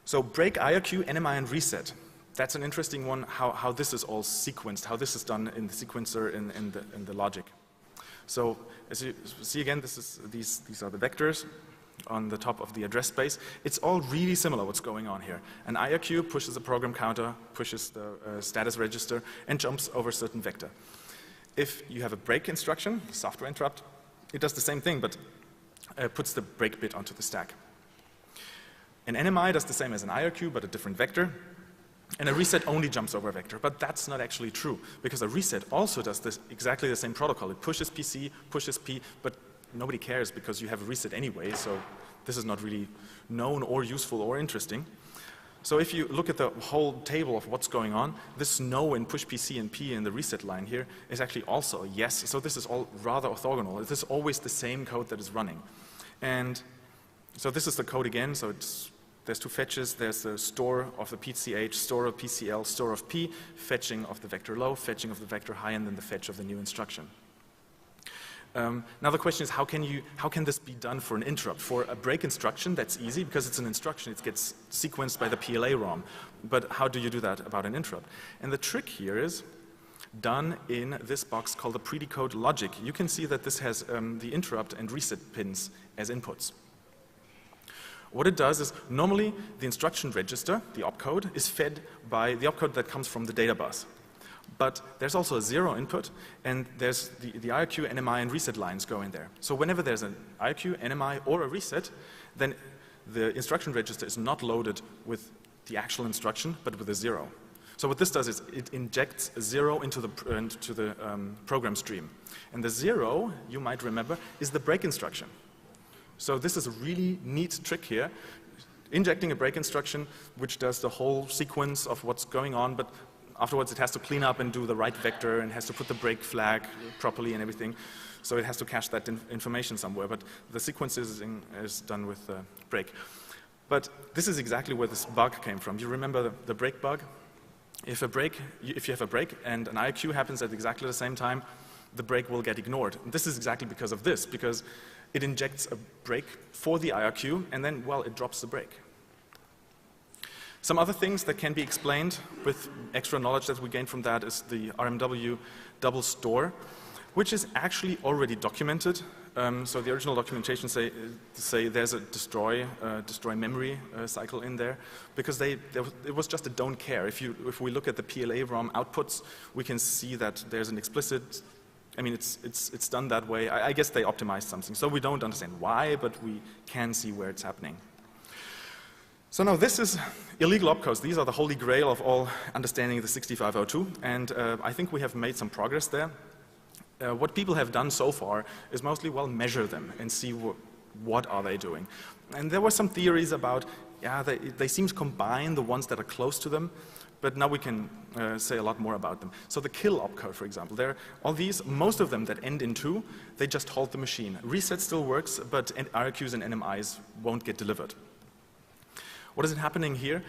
So break, IRQ, NMI, and reset. That's an interesting one, how this is all sequenced, how this is done in the sequencer in the logic. So as you see again, these are the vectors on the top of the address space. It's all really similar what's going on here. An IRQ pushes a program counter, pushes the status register, and jumps over a certain vector. If you have a break instruction, software interrupt, it does the same thing, but puts the break bit onto the stack. An NMI does the same as an IRQ, but a different vector. And a reset only jumps over a vector, but that's not actually true, because a reset also does this exactly the same protocol. It pushes PC, pushes P, but nobody cares because you have a reset anyway, so this is not really known or useful or interesting. So if you look at the whole table of what's going on, this no in push PC and P in the reset line here is actually also a yes, so this is all rather orthogonal. This is always the same code that is running. And so this is the code again, so there's two fetches. There's the store of the PCH, store of PCL, store of P, fetching of the vector low, fetching of the vector high, and then the fetch of the new instruction. Now the question is, how can this be done for an interrupt? For a break instruction, that's easy because it's an instruction. It gets sequenced by the PLA ROM. But how do you do that about an interrupt? And the trick here is done in this box called the predecode logic. You can see that this has the interrupt and reset pins as inputs. What it does is, normally the instruction register, the opcode, is fed by the opcode that comes from the data bus. But there's also a 0 input, and there's the IRQ, NMI, and reset lines go in there. So whenever there's an IRQ, NMI, or a reset, then the instruction register is not loaded with the actual instruction, but with a 0. So what this does is it injects a 0 into the program stream. And the 0, you might remember, is the break instruction. So this is a really neat trick here, injecting a break instruction which does the whole sequence of what's going on, but afterwards it has to clean up and do the right vector and has to put the break flag properly and everything. So it has to cache that information somewhere, but the sequence is done with break. But this is exactly where this bug came from. You remember the break bug? If you have a break and an IRQ happens at exactly the same time, the break will get ignored. And this is exactly because of this, because it injects a break for the IRQ, and then, well, it drops the break. Some other things that can be explained with extra knowledge that we gain from that is the RMW double store, which is actually already documented So the original documentation say there's a destroy memory cycle in there, because it was just a don't care. If we look at the PLA-ROM outputs, we can see that there's an explicit. I mean, it's done that way. I guess they optimized something, so we don't understand why, but we can see where it's happening. So now this is illegal opcodes. These are the holy grail of all understanding the 6502, and I think we have made some progress there. What people have done so far is mostly, well, measure them and see what are they doing. And there were some theories about, yeah, they seem to combine the ones that are close to them, but now we can say a lot more about them. So the kill opcode, for example, there all these, most of them that end in 2, they just halt the machine. Reset still works, but RQs and NMIs won't get delivered. What is happening here?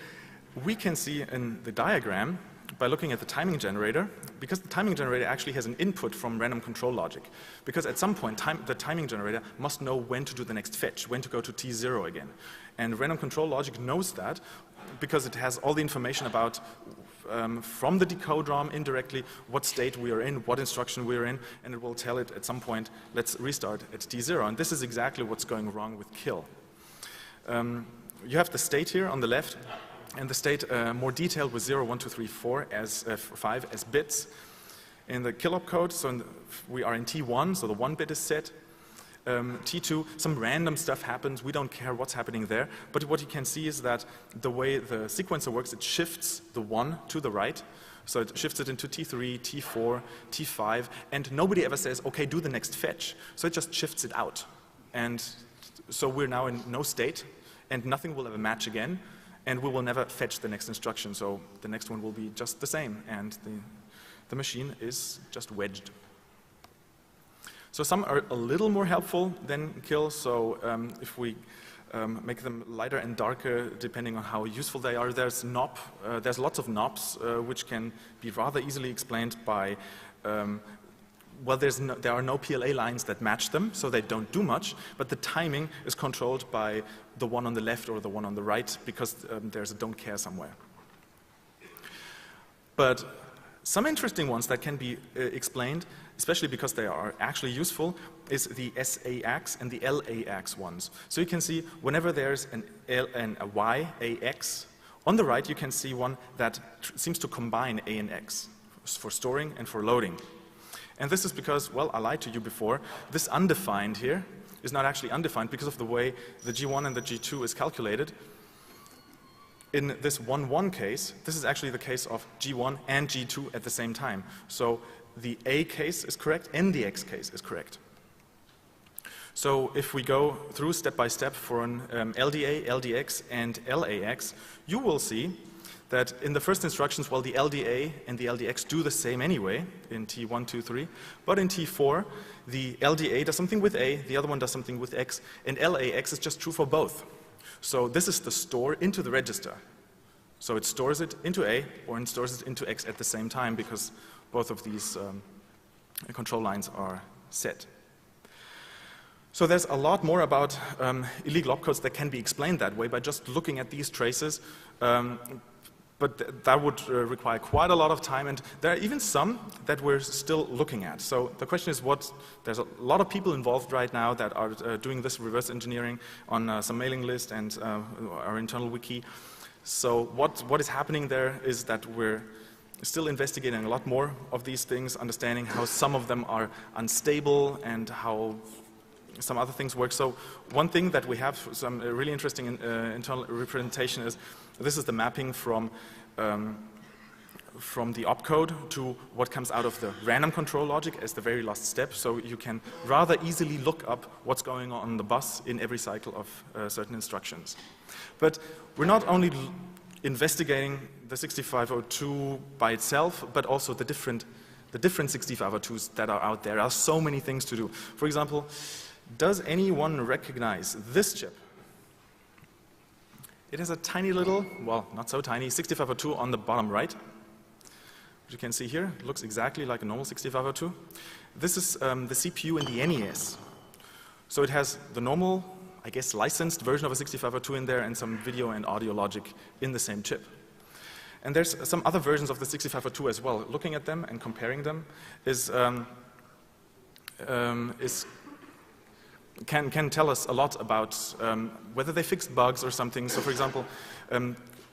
We can see in the diagram, by looking at the timing generator, because the timing generator actually has an input from random control logic. Because at some point, the timing generator must know when to do the next fetch, when to go to T0 again. And random control logic knows that because it has all the information about, from the decode ROM indirectly, what state we are in, what instruction we are in, and it will tell it at some point, let's restart at T0. And this is exactly what's going wrong with kill. You have the state here on the left, and the state more detailed with 0, 1, 2, 3, 4 as 5 as bits. In the kill opcode, so we are in T1, so the 1 bit is set. T2, some random stuff happens. We don't care what's happening there. But what you can see is that the way the sequencer works, it shifts the 1 to the right. So it shifts it into T3, T4, T5, and nobody ever says, okay, do the next fetch. So it just shifts it out. And so we're now in no state, and nothing will ever match again. And we will never fetch the next instruction, so the next one will be just the same, and the machine is just wedged. So some are a little more helpful than kill, so if we make them lighter and darker depending on how useful they are, there's lots of knobs which can be rather easily explained by well, there are no PLA lines that match them, so they don't do much, but the timing is controlled by the one on the left or the one on the right, because there's a don't care somewhere. But some interesting ones that can be explained, especially because they are actually useful, is the SAX and the LAX ones. So you can see whenever there's a Y, AX, on the right you can see one that seems to combine A and X for storing and for loading. And this is because, well, I lied to you before, this undefined here is not actually undefined because of the way the G1 and the G2 is calculated. In this 1-1 case, this is actually the case of G1 and G2 at the same time. So the A case is correct and the X case is correct. So if we go through step by step for an LDA, LDX, and LAX, you will see that in the first instructions, well, the LDA and the LDX do the same anyway in T1, 2, 3, but in T4, the LDA does something with A, the other one does something with X, and LAX is just true for both. So this is the store into the register. So it stores it into A or it stores it into X at the same time because both of these control lines are set. So there's a lot more about illegal opcodes that can be explained that way by just looking at these traces. But that would require quite a lot of time, and there are even some that we're still looking at. So the question is there's a lot of people involved right now that are doing this reverse engineering on some mailing list and our internal wiki. So what is happening there is that we're still investigating a lot more of these things, understanding how some of them are unstable and how some other things work. So one thing that we have, some really interesting internal representation is, this is the mapping from the opcode to what comes out of the random control logic as the very last step. So you can rather easily look up what's going on the bus in every cycle of certain instructions. But we're not only investigating the 6502 by itself, but also the different 6502s that are out there. There are so many things to do. For example, does anyone recognize this chip? It has a tiny little, well, not so tiny, 6502 on the bottom right. Which you can see here, it looks exactly like a normal 6502. This is the CPU in the NES. So it has the normal, I guess, licensed version of a 6502 in there and some video and audio logic in the same chip. And there's some other versions of the 6502 as well. Looking at them and comparing them is can tell us a lot about whether they fixed bugs or something. So for example,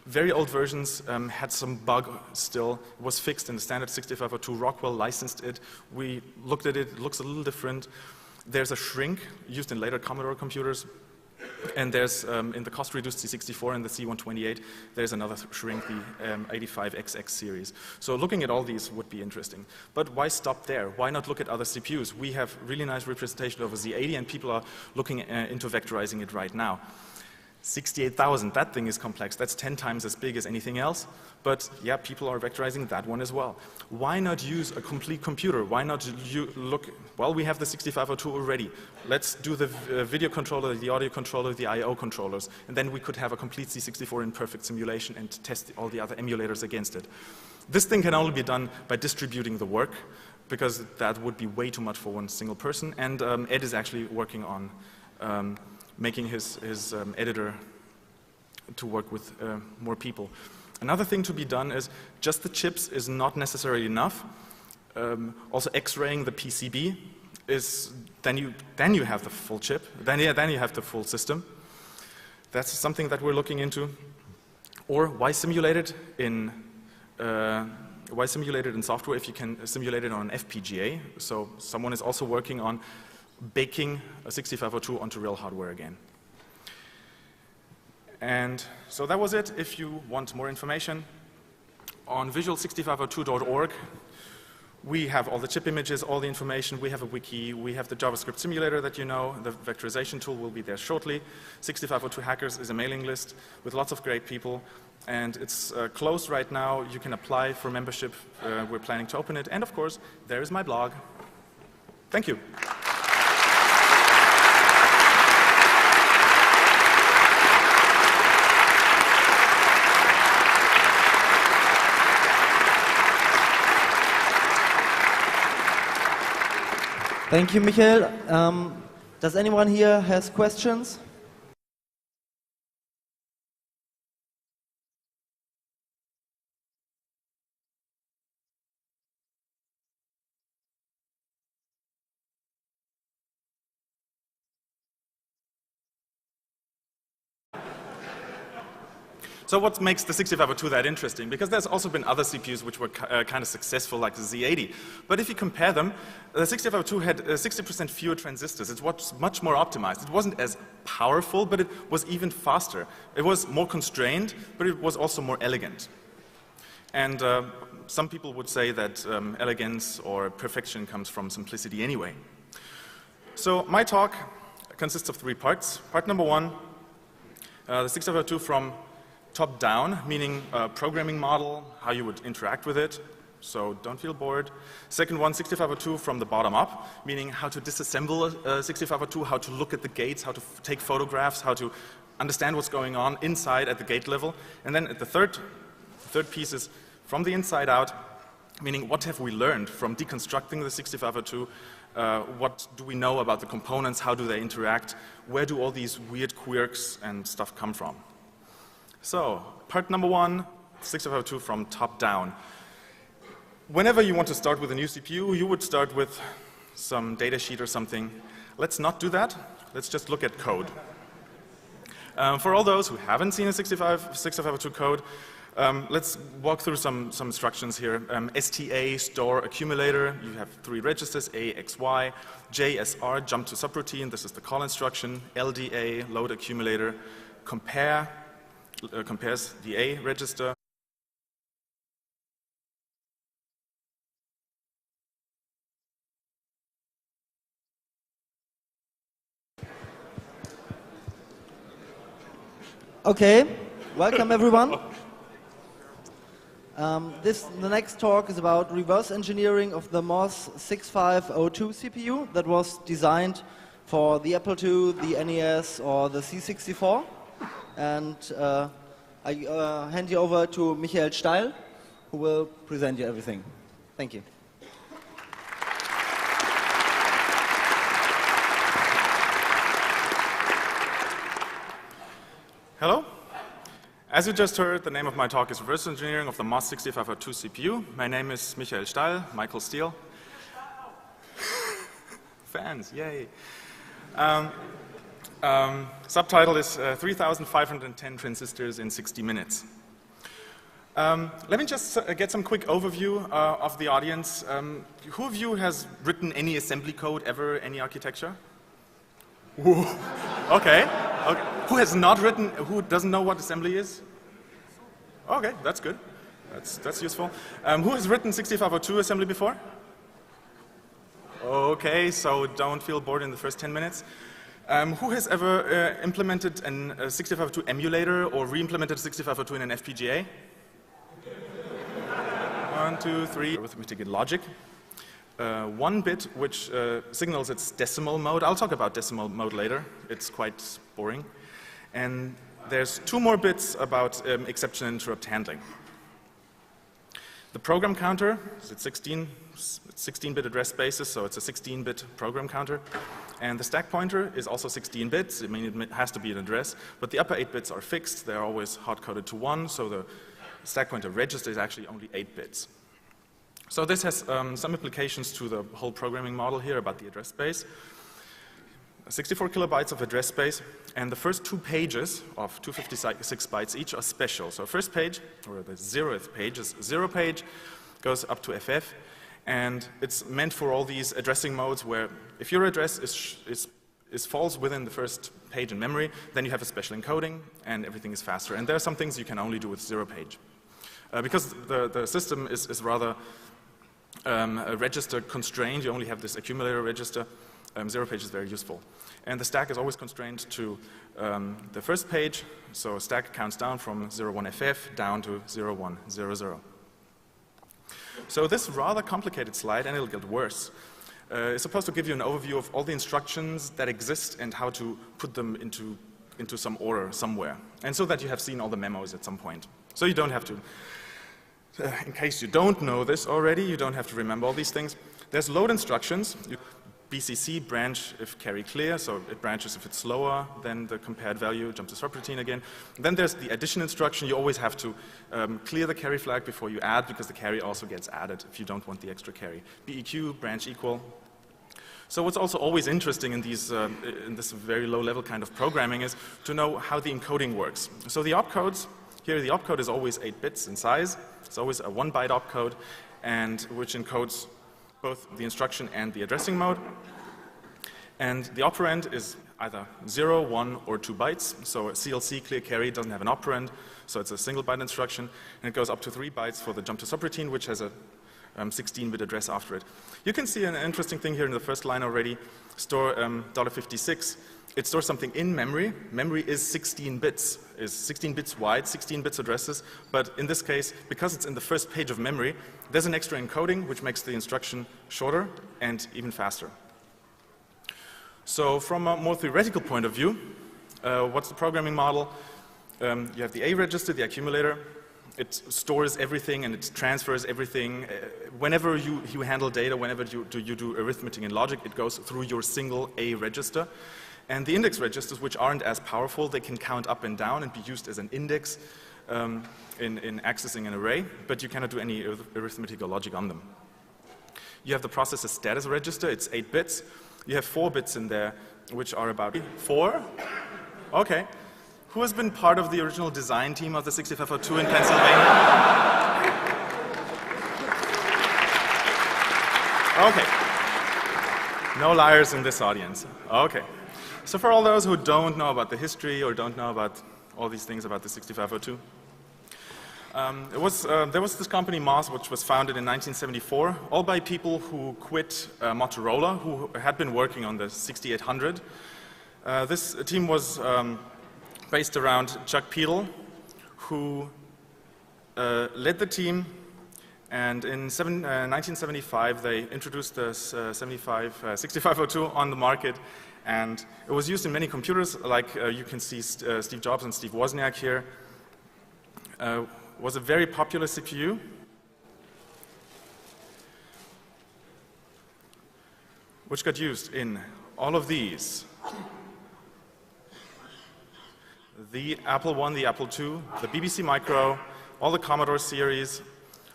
very old versions had some bug still, was fixed in the standard 6502. Rockwell licensed it. We looked at it, it looks a little different. There's a shrink used in later Commodore computers. And there's, in the cost-reduced C64 and the C128, there's another shrink, the 85XX series. So looking at all these would be interesting. But why stop there? Why not look at other CPUs? We have really nice representation of a Z80, and people are looking into vectorizing it right now. 68,000, that thing is complex. That's 10 times as big as anything else. But yeah, people are vectorizing that one as well. Why not use a complete computer? Why not look, well, we have the 6502 already. Let's do the video controller, the audio controller, the I/O controllers. And then we could have a complete C64 in perfect simulation and test all the other emulators against it. This thing can only be done by distributing the work, because that would be way too much for one single person. And Ed is actually working on making his editor to work with more people. Another thing to be done is just the chips is not necessarily enough. Also X-raying the PCB is, then you have the full chip, then you have the full system. That's something that we're looking into. Or why simulate it in software if you can simulate it on an FPGA? So someone is also working on baking a 6502 onto real hardware again. And so that was it. If you want more information, on visual6502.org, we have all the chip images, all the information. We have a wiki. We have the JavaScript simulator that you know. The vectorization tool will be there shortly. 6502 Hackers is a mailing list with lots of great people. And it's closed right now. You can apply for membership. We're planning to open it. And of course, there is my blog. Thank you. Thank you, Michael. Does anyone here has questions? So what makes the 6502 that interesting? Because there's also been other CPUs which were kind of successful, like the Z80. But if you compare them, the 6502 had 60% fewer transistors. It was much more optimized. It wasn't as powerful, but it was even faster. It was more constrained, but it was also more elegant. And some people would say that elegance or perfection comes from simplicity anyway. So my talk consists of 3 parts. Part number 1, the 6502 from top down, meaning a programming model, how you would interact with it, so don't feel bored. Second one, 6502 from the bottom up, meaning how to disassemble a 6502, how to look at the gates, how to take photographs, how to understand what's going on inside at the gate level. And then the third piece is from the inside out, meaning what have we learned from deconstructing the 6502, what do we know about the components, how do they interact, where do all these weird quirks and stuff come from. So, part number 1, 6502 from top down. Whenever you want to start with a new CPU, you would start with some data sheet or something. Let's not do that. Let's just look at code. For all those who haven't seen a 6502 code, let's walk through some instructions here. STA, store, accumulator. You have 3 registers, A, X, Y. JSR, jump to subroutine. This is the call instruction. LDA, load accumulator. Compare. Compares the A register. Okay, welcome everyone. The next talk is about reverse engineering of the MOS 6502 CPU that was designed for the Apple II, the NES, or the C64. And I hand you over to Michael Steil, who will present you everything. Thank you. Hello. As you just heard, the name of my talk is Reverse Engineering of the MOS 6502 CPU. My name is Michael Steil, Michael Steil. Fans, yay. Subtitle is 3,510 transistors in 60 minutes. Let me just get some quick overview of the audience. Who of you has written any assembly code ever, any architecture? Whoa. Okay. Who has not written, who doesn't know what assembly is? Okay, that's good. That's useful. Who has written 6502 assembly before? Okay, so don't feel bored in the first 10 minutes. Who has ever implemented a 6502 emulator or re-implemented 6502 in an FPGA? 1, 2, 3. Arithmetic and logic. 1 bit which signals its decimal mode. I'll talk about decimal mode later. It's quite boring. And there's 2 more bits about exception and interrupt handling. The program counter is at 16-bit address spaces, so it's a 16-bit program counter. And the stack pointer is also 16 bits. I mean, it has to be an address. But the upper 8 bits are fixed. They're always hard-coded to 1, so the stack pointer register is actually only 8 bits. So this has some implications to the whole programming model here about the address space. 64 kilobytes of address space, and the first 2 pages of 256 bytes each are special. So first page, or the 0th page, is 0 page, goes up to FF, and it's meant for all these addressing modes where if your address falls within the first page in memory, then you have a special encoding, and everything is faster. And there are some things you can only do with 0 page. Because the system is rather register constrained, you only have this accumulator register, 0 page is very useful. And the stack is always constrained to the first page, so stack counts down from 01FF down to 0100. So this rather complicated slide, and it'll get worse, is supposed to give you an overview of all the instructions that exist and how to put them into some order somewhere. And so that you have seen all the memos at some point. So you don't have to, in case you don't know this already, you don't have to remember all these things. There's load instructions. BCC, branch if carry clear, so it branches if it's slower than the compared value, jump to subroutine again. Then there's the addition instruction. You always have to clear the carry flag before you add, because the carry also gets added if you don't want the extra carry. BEQ, branch equal. So what's also always interesting in these, in this very low-level kind of programming is to know how the encoding works. So the opcodes, here the opcode is always 8 bits in size. It's always a 1-byte opcode, and which encodes both the instruction and the addressing mode. And the operand is either 0, 1, or 2 bytes. So a CLC, clear carry, doesn't have an operand, so it's a single byte instruction. And it goes up to 3 bytes for the jump to subroutine, which has a 16-bit address after it. You can see an interesting thing here in the first line already. Store $56. It stores something in memory. Memory is 16 bits, is 16 bits wide, 16 bits addresses. But in this case, because it's in the first page of memory, there's an extra encoding which makes the instruction shorter and even faster. So from a more theoretical point of view, what's the programming model? You have the A register, the accumulator. It stores everything and it transfers everything. Whenever you handle data, whenever you do arithmetic and logic, it goes through your single A register. And the index registers, which aren't as powerful, they can count up and down and be used as an index in accessing an array, but you cannot do any arithmetic or logic on them. You have the processor status register. It's 8 bits. You have 4 bits in there, which are about 4? Okay. Who has been part of the original design team of the 6502 in Pennsylvania? Okay. No liars in this audience. Okay. So for all those who don't know about the history or don't know about all these things about the 6502, there was this company MOS, which was founded in 1974, all by people who quit Motorola, who had been working on the 6800. This team was based around Chuck Peedle, who led the team, and in 1975 they introduced the 6502 on the market, and it was used in many computers, like you can see Steve Jobs and Steve Wozniak here. Was a very popular CPU. Which got used in all of these. The Apple I, the Apple II, the BBC Micro, all the Commodore series,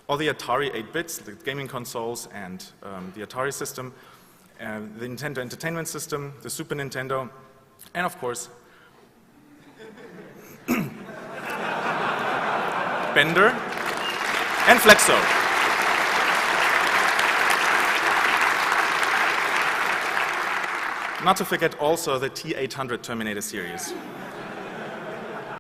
all the Atari 8 bits, the gaming consoles, and the Atari system. the Nintendo Entertainment System, the Super Nintendo, and of course, Bender and Flexo. Not to forget also the T800 Terminator series.